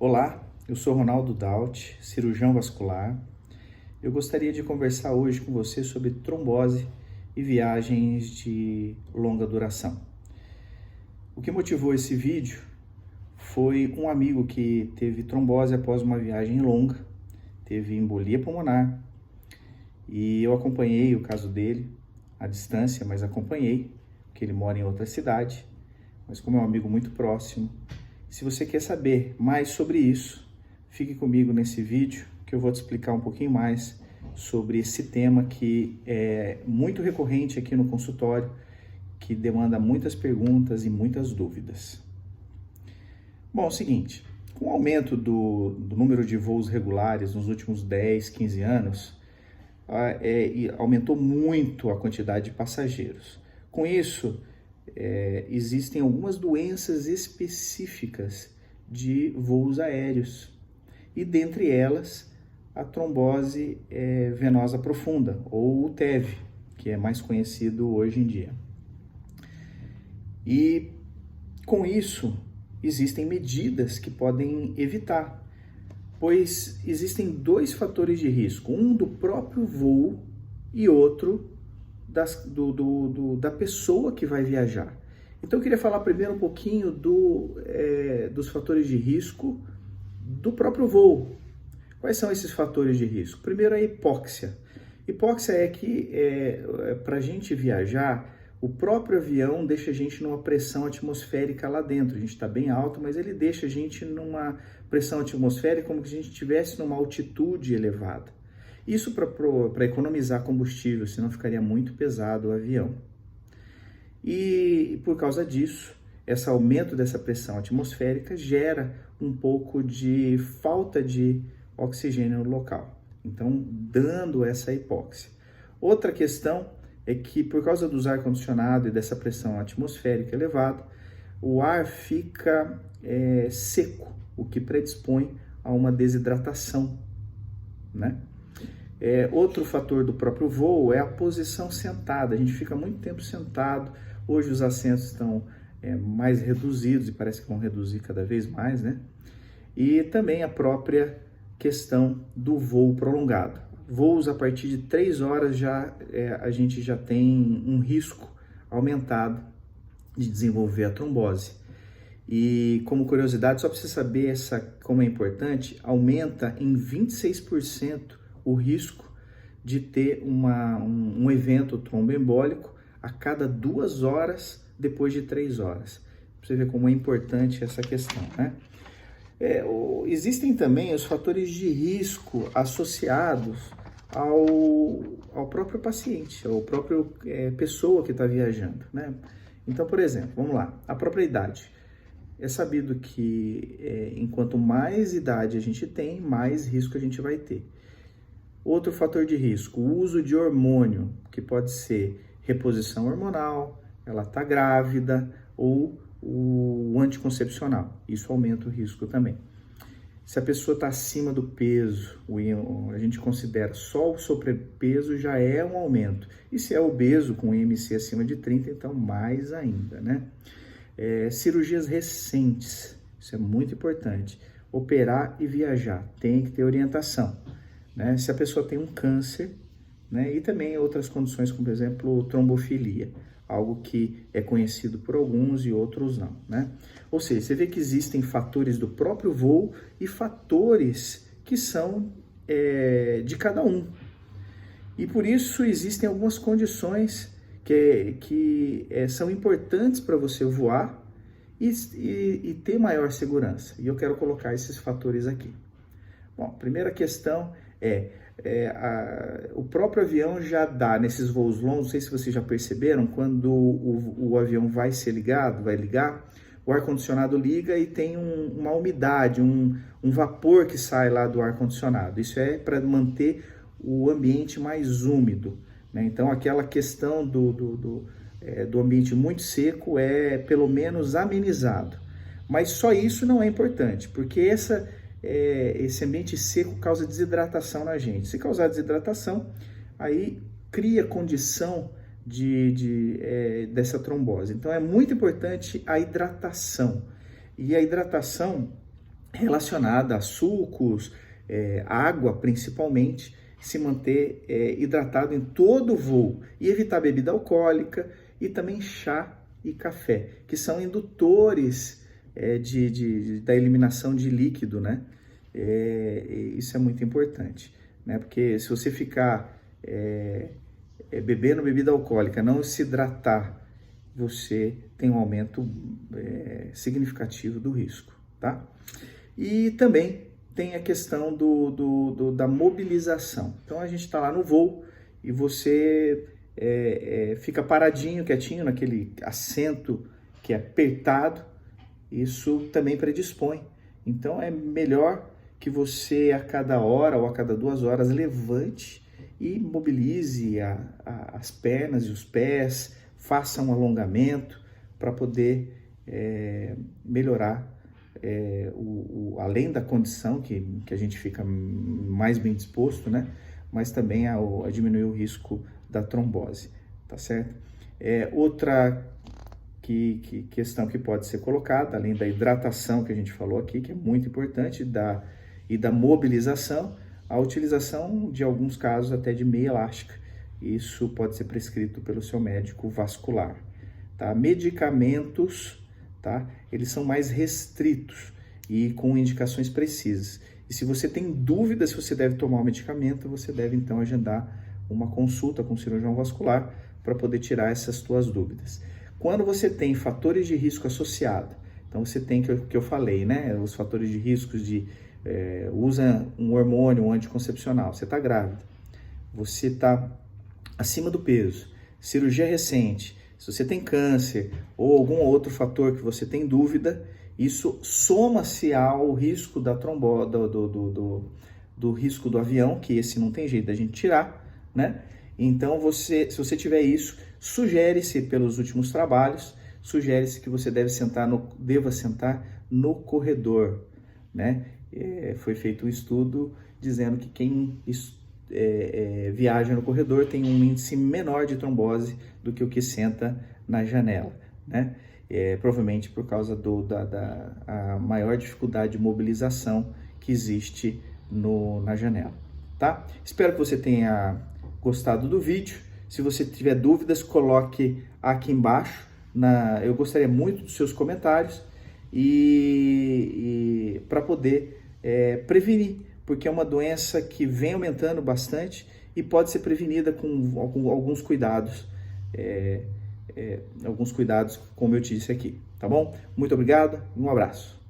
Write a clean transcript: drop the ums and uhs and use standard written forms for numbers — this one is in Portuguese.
Olá, eu sou Ronaldo Daut, cirurgião vascular. Eu gostaria de conversar hoje com você sobre trombose e viagens de longa duração. O que motivou esse vídeo foi um amigo que teve trombose após uma viagem longa, teve embolia pulmonar, e eu acompanhei o caso dele à distância, mas acompanhei, porque ele mora em outra cidade, mas como é um amigo muito próximo. Se você quer saber mais sobre isso, fique comigo nesse vídeo que eu vou te explicar um pouquinho mais sobre esse tema que é muito recorrente aqui no consultório, que demanda muitas perguntas e muitas dúvidas. Bom, é o seguinte, com o aumento do número de voos regulares nos últimos 10, 15 anos, aumentou muito a quantidade de passageiros. Com isso, existem algumas doenças específicas de voos aéreos e dentre elas a trombose venosa profunda, ou o TEV, que é mais conhecido hoje em dia. E com isso existem medidas que podem evitar, pois existem dois fatores de risco, um do próprio voo e outro da pessoa que vai viajar. Então eu queria falar primeiro um pouquinho dos fatores de risco do próprio voo. Quais são esses fatores de risco? Primeiro, a hipóxia. Hipóxia é que para a gente viajar, o próprio avião deixa a gente numa pressão atmosférica lá dentro. A gente está bem alto, mas ele deixa a gente numa pressão atmosférica como se a gente estivesse numa altitude elevada. Isso para economizar combustível, senão ficaria muito pesado o avião. E por causa disso, esse aumento dessa pressão atmosférica gera um pouco de falta de oxigênio no local, então dando essa hipóxia. Outra questão é que por causa dos ar-condicionado e dessa pressão atmosférica elevada, o ar fica seco, o que predispõe a uma desidratação, né? Outro fator do próprio voo é a posição sentada. A gente fica muito tempo sentado. Hoje os assentos estão mais reduzidos e parece que vão reduzir cada vez mais, né? E também a própria questão do voo prolongado. Voos a partir de 3 horas a gente já tem um risco aumentado de desenvolver a trombose. E como curiosidade, só para você saber como é importante, aumenta em 26% o risco de ter um evento tromboembólico a cada 2 horas depois de 3 horas. Pra você ver como é importante essa questão, né? Existem também os fatores de risco associados ao próprio paciente, ao próprio pessoa que está viajando, né? Então, por exemplo, vamos lá, a própria idade. É sabido que enquanto mais idade a gente tem, mais risco a gente vai ter. Outro fator de risco, o uso de hormônio, que pode ser reposição hormonal, ela está grávida, ou o anticoncepcional. Isso aumenta o risco também. Se a pessoa está acima do peso, a gente considera só o sobrepeso já é um aumento. E se é obeso com IMC acima de 30, então mais ainda, né? Cirurgias recentes, isso é muito importante. Operar e viajar, tem que ter orientação, né? Se a pessoa tem um câncer, né? E também outras condições, como por exemplo, trombofilia, algo que é conhecido por alguns e outros não, né? Ou seja, você vê que existem fatores do próprio voo e fatores que são de cada um. E por isso existem algumas condições que são importantes para você voar e ter maior segurança. E eu quero colocar esses fatores aqui. Bom, a primeira questão o próprio avião já dá, nesses voos longos, não sei se vocês já perceberam, quando o avião vai ligar, o ar-condicionado liga e tem uma umidade, um vapor que sai lá do ar-condicionado. Isso é para manter o ambiente mais úmido, né? Então aquela questão do ambiente muito seco é pelo menos amenizado. Mas só isso não é importante, porque esse ambiente seco causa desidratação na gente. Se causar desidratação, aí cria condição dessa trombose. Então é muito importante a hidratação. E a hidratação relacionada a sucos, água principalmente, se manter hidratado em todo o voo e evitar bebida alcoólica e também chá e café, que são indutores da eliminação de líquido, né? Isso é muito importante, né? Porque se você ficar bebendo bebida alcoólica, não se hidratar, você tem um aumento significativo do risco, tá? E também tem a questão da mobilização. Então a gente está lá no voo e você fica paradinho, quietinho, naquele assento que é apertado, isso também predispõe. Então é melhor que você a cada hora ou a cada 2 horas levante e mobilize as pernas e os pés, faça um alongamento para poder melhorar além da condição que a gente fica mais bem disposto, né? Mas também a diminuir o risco da trombose, tá certo? Outra questão que pode ser colocada, além da hidratação que a gente falou aqui, que é muito importante, e da mobilização, a utilização de alguns casos até de meia elástica. Isso pode ser prescrito pelo seu médico vascular, tá? Medicamentos, tá? Eles são mais restritos e com indicações precisas. E se você tem dúvida se você deve tomar o medicamento, você deve então agendar uma consulta com o cirurgião vascular para poder tirar essas suas dúvidas. Quando você tem fatores de risco associados, então você tem que eu falei, né? Os fatores de riscos de usa um hormônio, um anticoncepcional, você está grávida, você está acima do peso, cirurgia recente, se você tem câncer ou algum outro fator que você tem dúvida, isso soma-se ao risco da trombose, do risco do avião, que esse não tem jeito da gente tirar, né? Então, se você tiver isso, sugere-se pelos últimos trabalhos, sugere-se que você deva sentar no corredor, né? Foi feito um estudo dizendo que quem viaja no corredor tem um índice menor de trombose do que o que senta na janela, né? Provavelmente por causa da maior dificuldade de mobilização que existe na janela, tá? Espero que você tenha gostado do vídeo. Se você tiver dúvidas, coloque aqui embaixo. Eu gostaria muito dos seus comentários e para poder prevenir, porque é uma doença que vem aumentando bastante e pode ser prevenida com alguns cuidados, como eu te disse aqui, tá bom? Muito obrigado e um abraço.